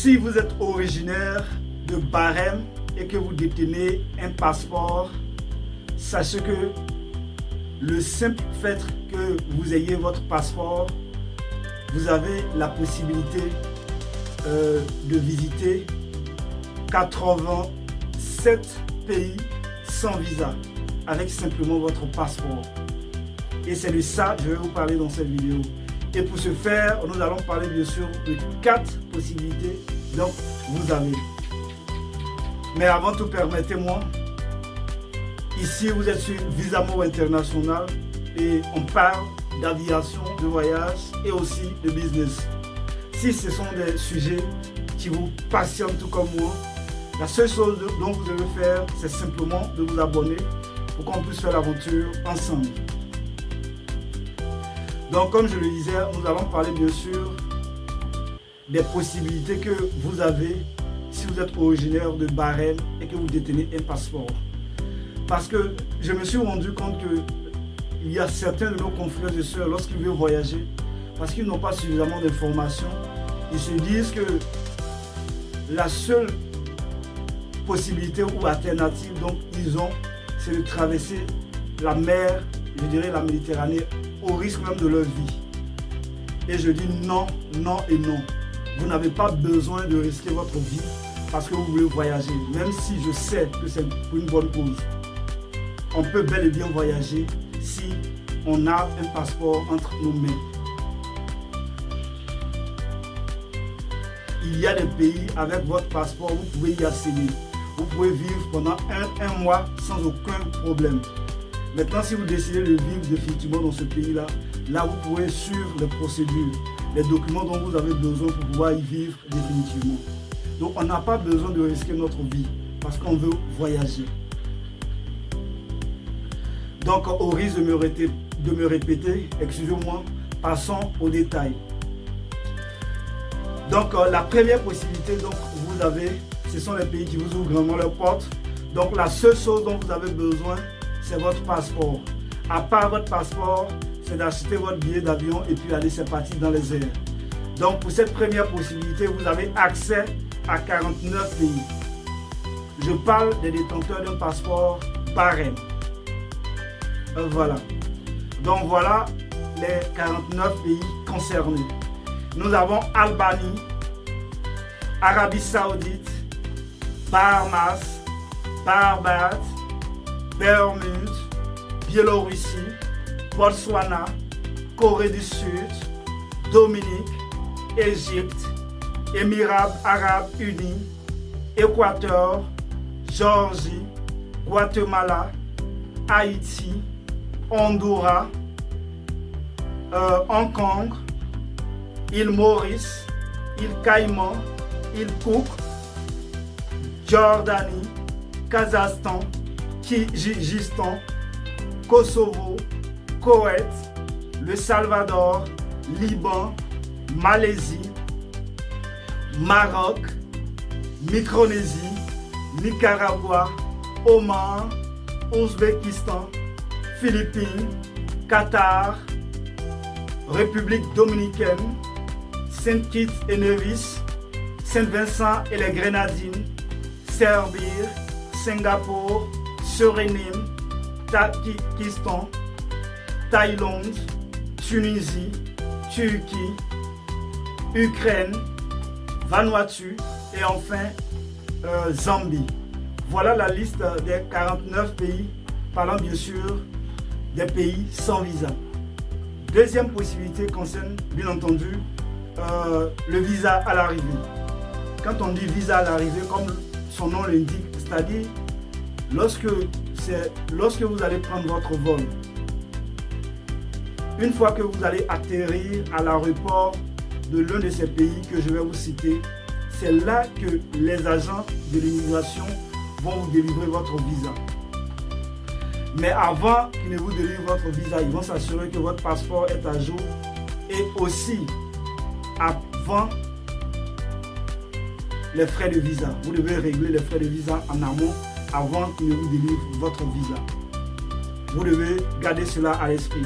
Si vous êtes originaire de Bahreïn et que vous détenez un passeport, sachez que le simple fait que vous ayez votre passeport, vous avez la possibilité de visiter 87 pays sans visa avec simplement votre passeport. Et c'est de ça que je vais vous parler dans cette vidéo. Et pour ce faire, nous allons parler bien sûr de 4 possibilités donc vous avez. Mais avant tout, permettez-moi, ici vous êtes sur Visa More International et on parle d'aviation, de voyage et aussi de business. Si ce sont des sujets qui vous passionnent tout comme moi, la seule chose dont vous devez faire, c'est simplement de vous abonner pour qu'on puisse faire l'aventure ensemble. Donc comme je le disais, nous allons parler bien sûr des possibilités que vous avez si vous êtes originaire de Bahreïn et que vous détenez un passeport. Parce que je me suis rendu compte qu'il y a certains de nos confrères et sœurs, lorsqu'ils veulent voyager, parce qu'ils n'ont pas suffisamment d'informations, ils se disent que la seule possibilité ou alternative donc ils ont, c'est de traverser la mer, je dirais la Méditerranée, au risque même de leur vie. Et je dis non, non et non. Vous n'avez pas besoin de risquer votre vie parce que vous voulez voyager. Même si je sais que c'est pour une bonne cause. On peut bel et bien voyager si on a un passeport entre nos mains. Il y a des pays avec votre passeport, vous pouvez y accéder. Vous pouvez vivre pendant un mois sans aucun problème. Maintenant, si vous décidez de vivre définitivement dans ce pays-là, là vous pouvez suivre les procédures, les documents dont vous avez besoin pour pouvoir y vivre définitivement. Donc on n'a pas besoin de risquer notre vie parce qu'on veut voyager. Donc au risque de me répéter, excusez-moi, passons aux détails. Donc la première possibilité donc vous avez, ce sont les pays qui vous ouvrent grandement leurs portes. Donc la seule chose dont vous avez besoin, c'est votre passeport. À part votre passeport, c'est d'acheter votre billet d'avion et puis aller, c'est parti dans les airs. Donc pour cette première possibilité, vous avez accès à 49 pays. Je parle des détenteurs d'un passeport Bahreïn. Voilà. Donc voilà les 49 pays concernés. Nous avons Albanie, Arabie Saoudite, Bahamas, Barbade, Bermude, Biélorussie, Botswana, Corée du Sud, Dominique, Égypte, Émirats Arabes Unis, Équateur, Géorgie, Guatemala, Haïti, Honduras, Hong Kong, île Maurice, île Caïman, île Cook, Jordanie, Kazakhstan, Kirghizistan, Kosovo, Koweït, le Salvador, Liban, Malaisie, Maroc, Micronésie, Nicaragua, Oman, Ouzbékistan, Philippines, Qatar, République dominicaine, Saint-Kitts et Nevis, Saint-Vincent et les Grenadines, Serbie, Singapour, Suriname, Tadjikistan, Thaïlande, Tunisie, Turquie, Ukraine, Vanuatu et enfin Zambie. Voilà la liste des 49 pays, parlant bien sûr des pays sans visa. Deuxième possibilité concerne bien entendu le visa à l'arrivée. Quand on dit visa à l'arrivée, comme son nom l'indique, c'est-à-dire lorsque vous allez prendre votre vol, une fois que vous allez atterrir à l'aéroport de l'un de ces pays que je vais vous citer, c'est là que les agents de l'immigration vont vous délivrer votre visa. Mais avant qu'ils ne vous délivrent votre visa, ils vont s'assurer que votre passeport est à jour et aussi avant les frais de visa. Vous devez régler les frais de visa en amont avant qu'ils ne vous délivrent votre visa. Vous devez garder cela à l'esprit.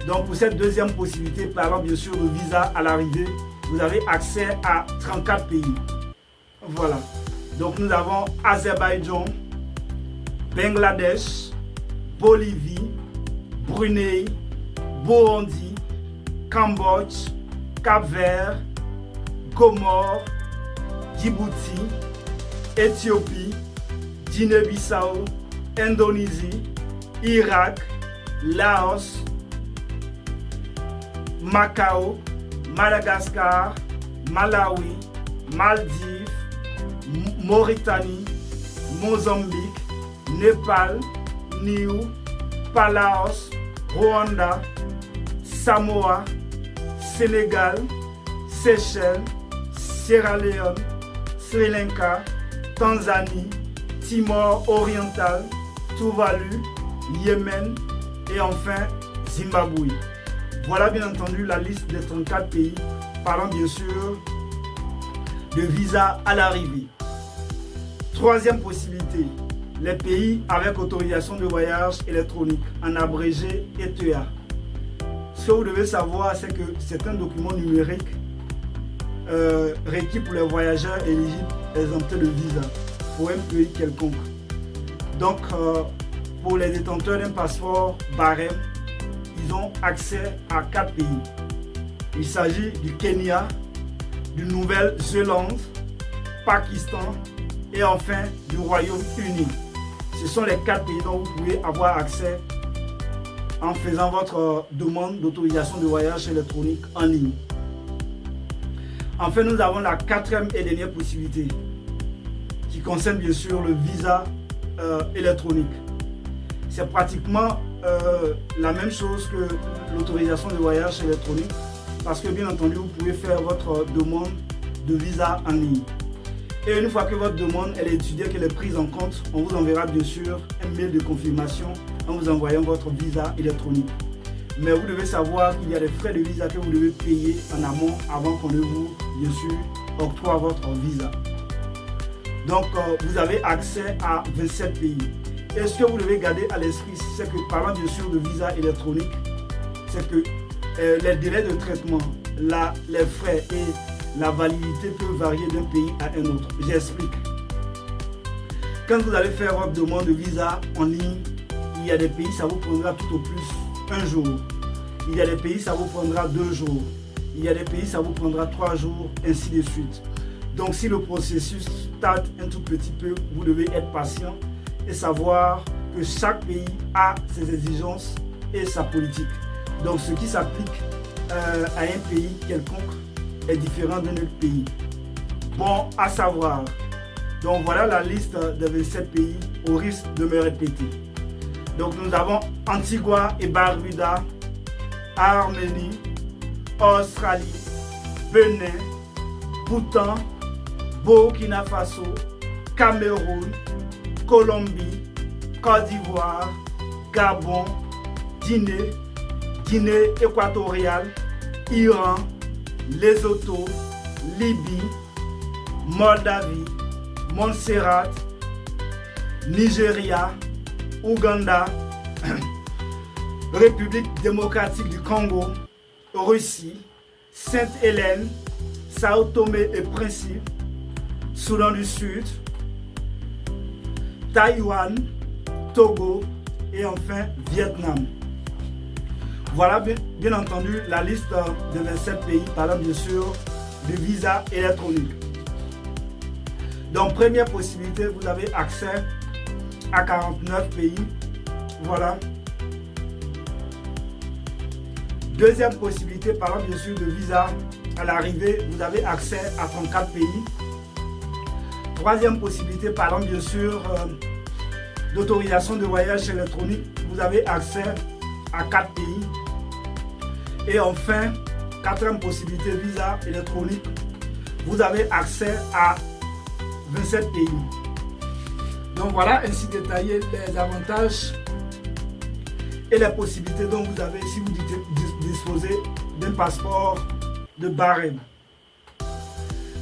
Donc pour cette deuxième possibilité, parlant bien sûr de visa à l'arrivée, vous avez accès à 34 pays. Voilà. Donc nous avons Azerbaïdjan, Bangladesh, Bolivie, Brunei, Burundi, Cambodge, Cap-Vert, Comores, Djibouti, Éthiopie, Guinée-Bissau, Indonésie, Irak, Laos, Macao, Madagascar, Malawi, Maldives, Mauritanie, Mozambique, Népal, Niue, Palaos, Rwanda, Samoa, Sénégal, Seychelles, Sierra Leone, Sri Lanka, Tanzanie, Timor oriental, Tuvalu, Yémen et enfin Zimbabwe. Voilà bien entendu la liste des 34 pays parlant bien sûr de visa à l'arrivée. Troisième possibilité, les pays avec autorisation de voyage électronique, en abrégé ETA. Ce que vous devez savoir, c'est que c'est un document numérique requis pour les voyageurs éligibles exemptés de visa pour un pays quelconque. Donc, pour les détenteurs d'un passeport barème, ils ont accès à 4 pays. Il s'agit du Kenya, du Nouvelle-Zélande, Pakistan et enfin du Royaume-Uni. Ce sont les 4 pays dont vous pouvez avoir accès en faisant votre demande d'autorisation de voyage électronique en ligne. Enfin, nous avons la 4e et dernière possibilité qui concerne bien sûr le visa électronique. C'est pratiquement la même chose que l'autorisation de voyage électronique parce que bien entendu vous pouvez faire votre demande de visa en ligne. Et une fois que votre demande elle est étudiée, qu'elle est prise en compte, on vous enverra bien sûr un mail de confirmation en vous envoyant votre visa électronique. Mais vous devez savoir qu'il y a des frais de visa que vous devez payer en amont avant qu'on ne vous, bien sûr, octroie votre visa. Donc, vous avez accès à 27 pays. Et ce que vous devez garder à l'esprit, c'est que parlant bien sûr de visa électronique, c'est que les délais de traitement, les frais et la validité peuvent varier d'un pays à un autre. J'explique. Quand vous allez faire votre demande de visa en ligne, il y a des pays, ça vous prendra tout au plus 1 jour. Il y a des pays, ça vous prendra 2 jours. Il y a des pays, ça vous prendra 3 jours, ainsi de suite. Donc, si le processus tarde un tout petit peu, vous devez être patient et savoir que chaque pays a ses exigences et sa politique. Donc, ce qui s'applique à un pays quelconque est différent d'un autre pays. Bon à savoir. Donc, voilà la liste des 27 pays au risque de me répéter. Donc, nous avons Antigua et Barbuda, Arménie, Australie, Bénin, Bhoutan, Burkina Faso, Cameroun, Colombie, Côte d'Ivoire, Gabon, Guinée, Guinée équatoriale, Iran, Lesotho, Libye, Moldavie, Montserrat, Nigeria, Ouganda, République démocratique du Congo, Russie, Sainte-Hélène, Sao Tomé et Principe, Soudan du Sud, Taïwan, Togo et enfin Vietnam. Voilà bien entendu la liste de 27 pays parlant bien sûr de visa électronique. Donc première possibilité, vous avez accès à 49 pays. Voilà. Deuxième possibilité, parlant bien sûr de visa à l'arrivée, vous avez accès à 34 pays. Troisième possibilité, parlant bien sûr d'autorisation de voyage électronique, vous avez accès à 4 pays. Et enfin, quatrième possibilité, visa électronique, vous avez accès à 27 pays. Donc voilà ainsi détaillé les avantages et les possibilités dont vous avez si vous disposez d'un passeport de barème.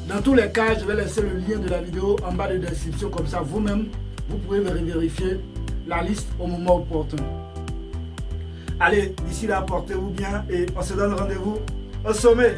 Dans tous les cas, je vais laisser le lien de la vidéo en bas de description, comme ça vous-même, vous pouvez vérifier la liste au moment opportun. Allez, d'ici là, portez-vous bien et on se donne rendez-vous au sommet.